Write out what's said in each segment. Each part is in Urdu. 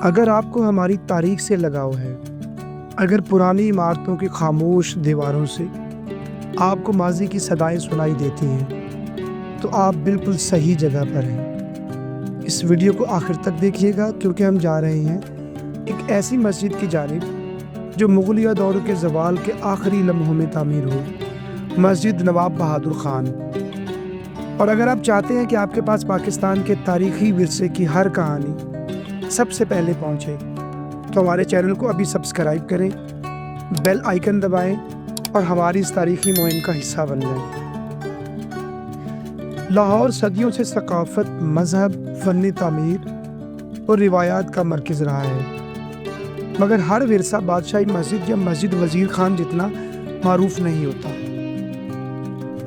اگر آپ کو ہماری تاریخ سے لگاؤ ہے، اگر پرانی عمارتوں کی خاموش دیواروں سے آپ کو ماضی کی صدائیں سنائی دیتی ہیں تو آپ بالکل صحیح جگہ پر ہیں۔ اس ویڈیو کو آخر تک دیکھیے گا کیونکہ ہم جا رہے ہیں ایک ایسی مسجد کی جانب جو مغلیہ دور کے زوال کے آخری لمحوں میں تعمیر ہوئی، مسجد نواب بہادر خان۔ اور اگر آپ چاہتے ہیں کہ آپ کے پاس پاکستان کے تاریخی ورثے کی ہر کہانی سب سے پہلے پہنچے تو ہمارے چینل کو ابھی سبسکرائب کریں، بیل آئیکن دبائیں اور ہماری اس تاریخی مہم کا حصہ بن جائیں۔ لاہور صدیوں سے ثقافت، مذہب، فن تعمیر اور روایات کا مرکز رہا ہے، مگر ہر ورثہ بادشاہی مسجد یا مسجد وزیر خان جتنا معروف نہیں ہوتا۔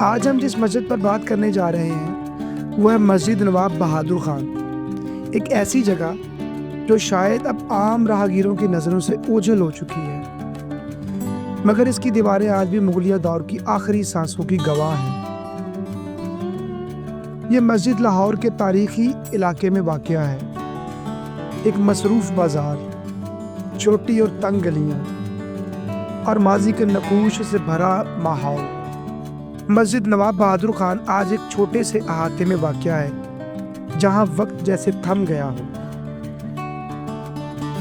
آج ہم جس مسجد پر بات کرنے جا رہے ہیں وہ ہے مسجد نواب بہادر خان، ایک ایسی جگہ جو شاید اب عام راہگیروں کی نظروں سے اوجھل ہو چکی ہے، مگر اس کی دیواریں آج بھی مغلیہ دور کی آخری سانسوں کی گواہ ہیں۔ یہ مسجد لاہور کے تاریخی علاقے میں واقع ہے، ایک مصروف بازار، چھوٹی اور تنگ گلیاں اور ماضی کے نقوش سے بھرا ماحول۔ مسجد نواب بہادر خان آج ایک چھوٹے سے احاطے میں واقع ہے جہاں وقت جیسے تھم گیا ہو۔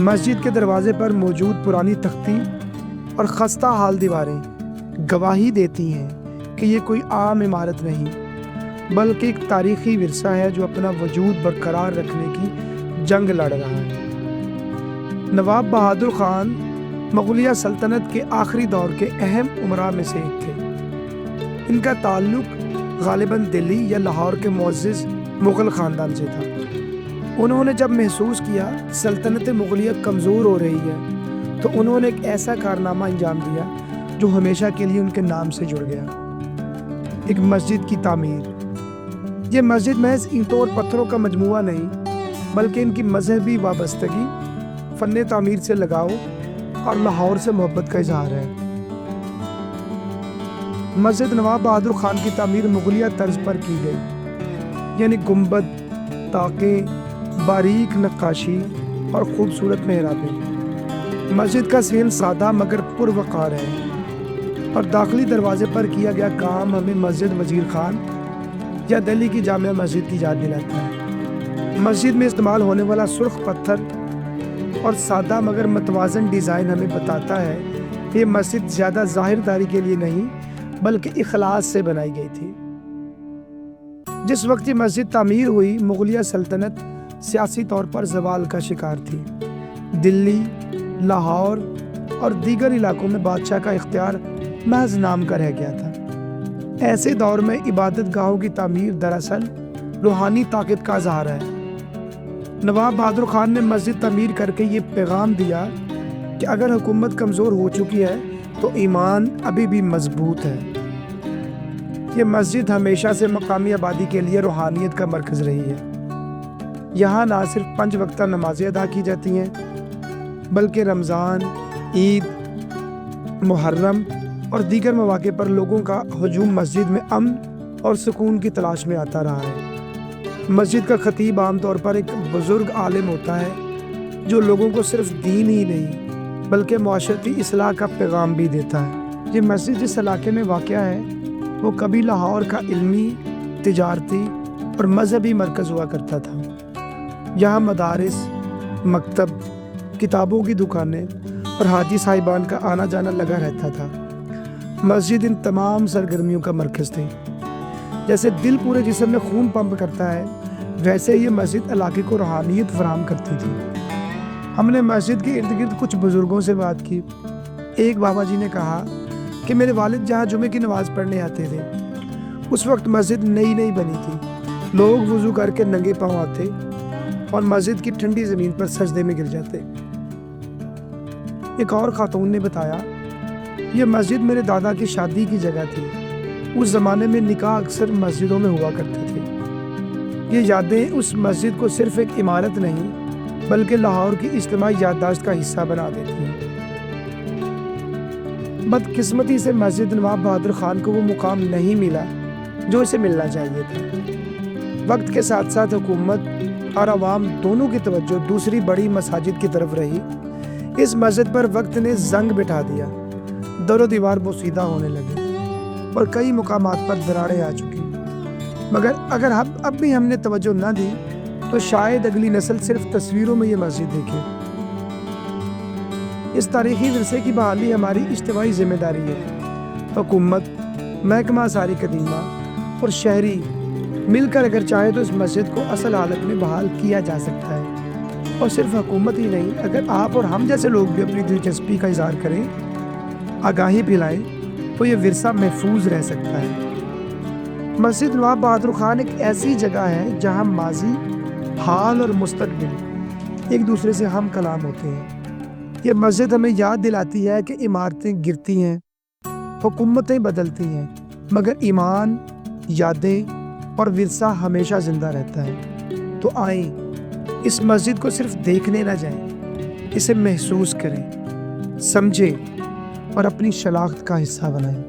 مسجد کے دروازے پر موجود پرانی تختی اور خستہ حال دیواریں گواہی دیتی ہیں کہ یہ کوئی عام عمارت نہیں بلکہ ایک تاریخی ورثہ ہے جو اپنا وجود برقرار رکھنے کی جنگ لڑ رہا ہے۔ نواب بہادر خان مغلیہ سلطنت کے آخری دور کے اہم امراء میں سے ایک تھے۔ ان کا تعلق غالباً دلی یا لاہور کے معزز مغل خاندان سے تھا۔ انہوں نے جب محسوس کیا سلطنت مغلیہ کمزور ہو رہی ہے تو انہوں نے ایک ایسا کارنامہ انجام دیا جو ہمیشہ کے لیے ان کے نام سے جڑ گیا، ایک مسجد کی تعمیر۔ یہ مسجد محض اینٹوں اور پتھروں کا مجموعہ نہیں بلکہ ان کی مذہبی وابستگی، فن تعمیر سے لگاؤ اور لاہور سے محبت کا اظہار ہے۔ مسجد نواب بہادر خان کی تعمیر مغلیہ طرز پر کی گئی، یعنی گنبد، طاقیں، باریک نقاشی اور خوبصورت محرابیں۔ مسجد کا سین سادہ مگر پروقار ہے اور داخلی دروازے پر کیا گیا کام ہمیں مسجد وزیر خان یا دہلی کی جامع مسجد کی یاد دلاتا ہے۔ مسجد میں استعمال ہونے والا سرخ پتھر اور سادہ مگر متوازن ڈیزائن ہمیں بتاتا ہے کہ یہ مسجد زیادہ ظاہر داری کے لیے نہیں بلکہ اخلاص سے بنائی گئی تھی۔ جس وقت یہ مسجد تعمیر ہوئی مغلیہ سلطنت سیاسی طور پر زوال کا شکار تھی۔ دلی، لاہور اور دیگر علاقوں میں بادشاہ کا اختیار محض نام کا رہ گیا تھا۔ ایسے دور میں عبادت گاہوں کی تعمیر دراصل روحانی طاقت کا اظہار ہے۔ نواب بہادر خان نے مسجد تعمیر کر کے یہ پیغام دیا کہ اگر حکومت کمزور ہو چکی ہے تو ایمان ابھی بھی مضبوط ہے۔ یہ مسجد ہمیشہ سے مقامی آبادی کے لیے روحانیت کا مرکز رہی ہے۔ یہاں نہ صرف 5 وقتہ نمازیں ادا کی جاتی ہیں بلکہ رمضان، عید، محرم اور دیگر مواقع پر لوگوں کا ہجوم مسجد میں امن اور سکون کی تلاش میں آتا رہا ہے۔ مسجد کا خطیب عام طور پر ایک بزرگ عالم ہوتا ہے جو لوگوں کو صرف دین ہی نہیں بلکہ معاشرتی اصلاح کا پیغام بھی دیتا ہے۔ یہ مسجد جس علاقے میں واقع ہے وہ کبھی لاہور کا علمی، تجارتی اور مذہبی مرکز ہوا کرتا تھا۔ یہاں مدارس، مکتب، کتابوں کی دکانیں اور حاجی صاحبان کا آنا جانا لگا رہتا تھا۔ مسجد ان تمام سرگرمیوں کا مرکز تھی۔ جیسے دل پورے جسم میں خون پمپ کرتا ہے ویسے یہ مسجد علاقے کو روحانیت فراہم کرتی تھی۔ ہم نے مسجد کے ارد گرد کچھ بزرگوں سے بات کی۔ ایک بابا جی نے کہا کہ میرے والد جہاں جمعے کی نماز پڑھنے آتے تھے اس وقت مسجد نئی نئی بنی تھی، لوگ وضو کر کے ننگے پاؤں آتے اور مسجد کی ٹھنڈی زمین پر سجدے میں گر جاتے۔ ایک اور خاتون نے بتایا یہ مسجد میرے دادا کی شادی کی جگہ تھی، اس زمانے میں نکاح اکثر مسجدوں میں ہوا کرتے تھے۔ یہ یادیں اس مسجد کو صرف ایک عمارت نہیں بلکہ لاہور کی اجتماعی یادداشت کا حصہ بنا دیتی ہیں۔ بدقسمتی سے مسجد نواب بہادر خان کو وہ مقام نہیں ملا جو اسے ملنا چاہیے تھا۔ وقت کے ساتھ ساتھ حکومت اور عوام دونوں کی توجہ دوسری بڑی مساجد کی طرف رہی۔ اس مسجد پر وقت نے زنگ بٹھا دیا، در و دیوار بوسیدہ ہونے لگے اور کئی مقامات پر دراڑیں آ چکی، مگر اگر اب بھی ہم نے توجہ نہ دی تو شاید اگلی نسل صرف تصویروں میں یہ مسجد دیکھے۔ اس تاریخی ورثے کی بحالی ہماری اجتماعی ذمہ داری ہے۔ حکومت، محکمہ آثار قدیمہ اور شہری مل کر اگر چاہے تو اس مسجد کو اصل حالت میں بحال کیا جا سکتا ہے۔ اور صرف حکومت ہی نہیں، اگر آپ اور ہم جیسے لوگ بھی اپنی دلچسپی کا اظہار کریں، آگاہی پھیلائیں، تو یہ ورثہ محفوظ رہ سکتا ہے۔ مسجد نواب بہادر خان ایک ایسی جگہ ہے جہاں ماضی، حال اور مستقبل ایک دوسرے سے ہم کلام ہوتے ہیں۔ یہ مسجد ہمیں یاد دلاتی ہے کہ عمارتیں گرتی ہیں، حکومتیں بدلتی ہیں، مگر ایمان، یادیں اور ورثہ ہمیشہ زندہ رہتا ہے۔ تو آئیں اس مسجد کو صرف دیکھنے نہ جائیں، اسے محسوس کریں، سمجھیں اور اپنی شناخت کا حصہ بنائیں۔